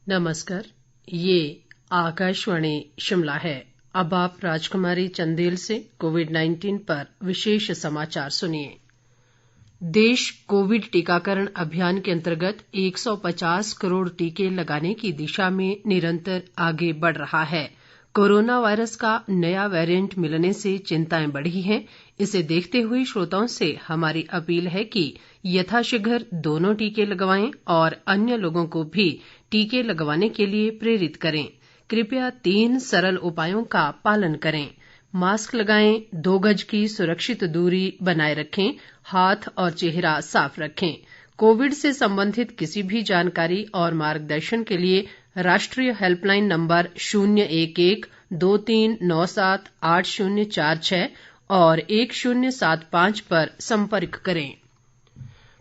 नमस्कार। ये आकाशवाणी शिमला है। अब आप राजकुमारी चंदेल से कोविड-19 पर विशेष समाचार सुनिए। देश कोविड टीकाकरण अभियान के अंतर्गत 150 करोड़ टीके लगाने की दिशा में निरंतर आगे बढ़ रहा है। कोरोना वायरस का नया वेरिएंट मिलने से चिंताएं बढ़ी हैं। इसे देखते हुए श्रोताओं से हमारी अपील है कि यथाशीघ्र दोनों टीके लगवाएं और अन्य लोगों को भी टीके लगवाने के लिए प्रेरित करें। कृपया 3 सरल उपायों का पालन करें। मास्क लगाएं, 2 गज की सुरक्षित दूरी बनाए रखें, हाथ और चेहरा साफ रखें। कोविड से संबंधित किसी भी जानकारी और मार्गदर्शन के लिए राष्ट्रीय हेल्पलाइन नंबर 011 2397 8046 और 1075 पर संपर्क करें।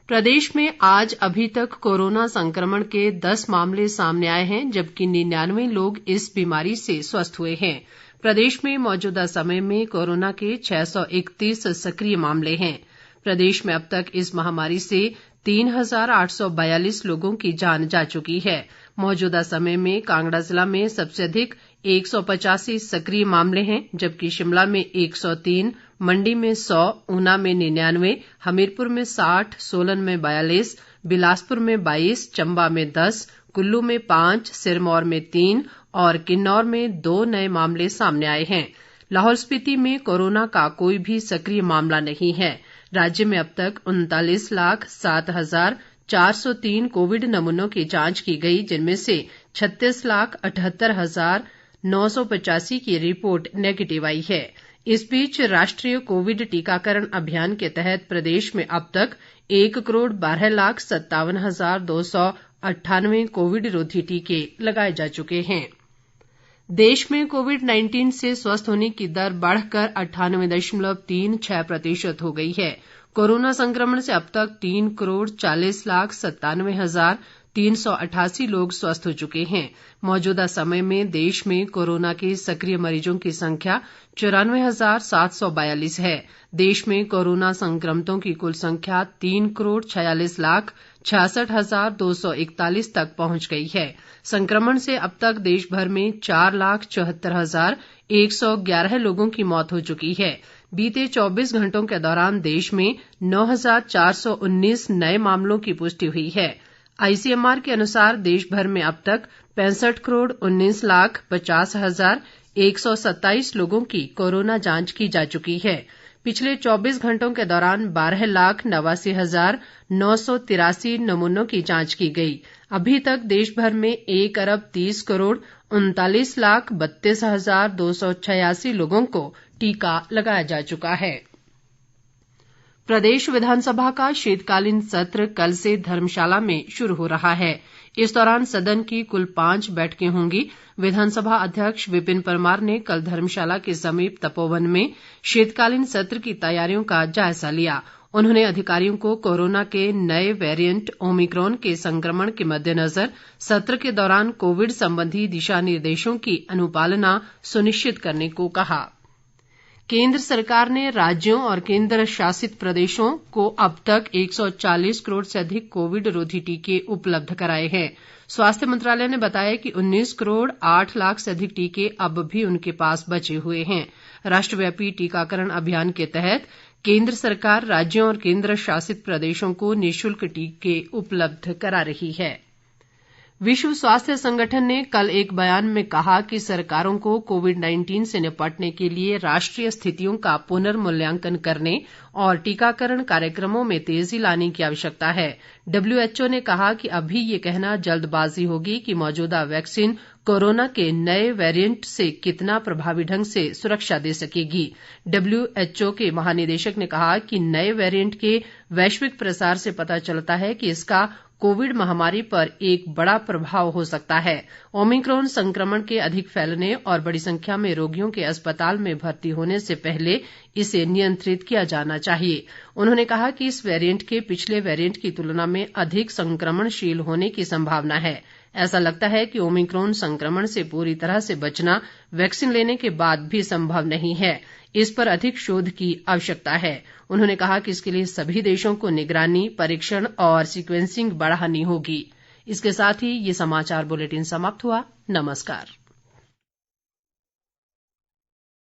प्रदेश में आज अभी तक कोरोना संक्रमण के 10 मामले सामने आए हैं, जबकि 99 लोग इस बीमारी से स्वस्थ हुए हैं। प्रदेश में मौजूदा समय में कोरोना के 631 सक्रिय मामले हैं। प्रदेश में अब तक इस महामारी से 3842 लोगों की जान जा चुकी है। मौजूदा समय में कांगड़ा जिला में सबसे अधिक 185 सक्रिय मामले हैं, जबकि शिमला में 103, मंडी में 100, ऊना में 99, हमीरपुर में 60, सोलन में 42, बिलासपुर में 22, चंबा में 10, कुल्लू में 5, सिरमौर में 3 और किन्नौर में 2 नए मामले सामने आए हैं। लाहौल स्पीति में कोरोना का कोई भी सक्रिय मामला नहीं है। राज्य में अब तक 39,07,403 कोविड नमूनों की जांच की गई, जिनमें से 36,78,985 की रिपोर्ट नेगेटिव आई है। इस बीच राष्ट्रीय कोविड टीकाकरण अभियान के तहत प्रदेश में अब तक 1,12,57,298 कोविड रोधी टीके लगाए जा चुके हैं। देश में कोविड-19 से स्वस्थ होने की दर बढ़कर 98.36% हो गई है। कोरोना संक्रमण से अब तक 3,40,97,388 लोग स्वस्थ हो चुके हैं। मौजूदा समय में देश में कोरोना के सक्रिय मरीजों की संख्या 94,742 है। देश में कोरोना संक्रमितों की कुल संख्या 3,46,66,241 तक पहुंच गई है। संक्रमण से अब तक देश भर में 4,74,111 लोगों की मौत हो चुकी है। बीते 24 घंटों के दौरान देश में 9,419 नए मामलों की पुष्टि हुई है। आईसीएमआर के अनुसार देश भर में अब तक 65,19,50,127 लोगों की कोरोना जांच की जा चुकी है। पिछले 24 घंटों के दौरान 12,89,983 नमूनों की जांच की गई। अभी तक देश भर में 1,30,39,32,286 लोगों को टीका लगाया जा चुका है। प्रदेश विधानसभा का शीतकालीन सत्र कल से धर्मशाला में शुरू हो रहा है। इस दौरान सदन की कुल 5 बैठकें होंगी। विधानसभा अध्यक्ष विपिन परमार ने कल धर्मशाला के समीप तपोवन में शीतकालीन सत्र की तैयारियों का जायजा लिया। उन्होंने अधिकारियों को कोरोना के नए वेरिएंट ओमिक्रॉन के संक्रमण के मद्देनजर सत्र के दौरान कोविड संबंधी दिशा निर्देशों की अनुपालना सुनिश्चित करने को कहा। केंद्र सरकार ने राज्यों और केंद्र शासित प्रदेशों को अब तक 140 करोड़ से अधिक कोविड रोधी टीके उपलब्ध कराए हैं। स्वास्थ्य मंत्रालय ने बताया कि 19 करोड़ 8 लाख से अधिक टीके अब भी उनके पास बचे हुए हैं। राष्ट्रव्यापी टीकाकरण अभियान के तहत केंद्र सरकार राज्यों और केंद्र शासित प्रदेशों को निःशुल्क टीके उपलब्ध करा रही है। विश्व स्वास्थ्य संगठन ने कल एक बयान में कहा कि सरकारों को कोविड-19 से निपटने के लिए राष्ट्रीय स्थितियों का पुनर्मूल्यांकन करने और टीकाकरण कार्यक्रमों में तेजी लाने की आवश्यकता है। WHO ने कहा कि अभी ये कहना जल्दबाजी होगी कि मौजूदा वैक्सीन कोरोना के नए वेरिएंट से कितना प्रभावी ढंग से सुरक्षा दे सकेगी। WHO के महानिदेशक ने कहा कि नए वेरिएंट के वैश्विक प्रसार से पता चलता है कि इसका कोविड महामारी पर एक बड़ा प्रभाव हो सकता है। ओमिक्रॉन संक्रमण के अधिक फैलने और बड़ी संख्या में रोगियों के अस्पताल में भर्ती होने से पहले इसे नियंत्रित किया जाना चाहिए। उन्होंने कहा कि इस वेरिएंट के पिछले वेरिएंट की तुलना में अधिक संक्रमणशील होने की संभावना है। ऐसा लगता है कि ओमिक्रॉन संक्रमण से पूरी तरह से बचना वैक्सीन लेने के बाद भी संभव नहीं है। इस पर अधिक शोध की आवश्यकता है। उन्होंने कहा कि इसके लिए सभी देशों को निगरानी, परीक्षण और सीक्वेंसिंग बढ़ानी होगी। इसके साथ ही ये समाचार बुलेटिन समाप्त हुआ। नमस्कार।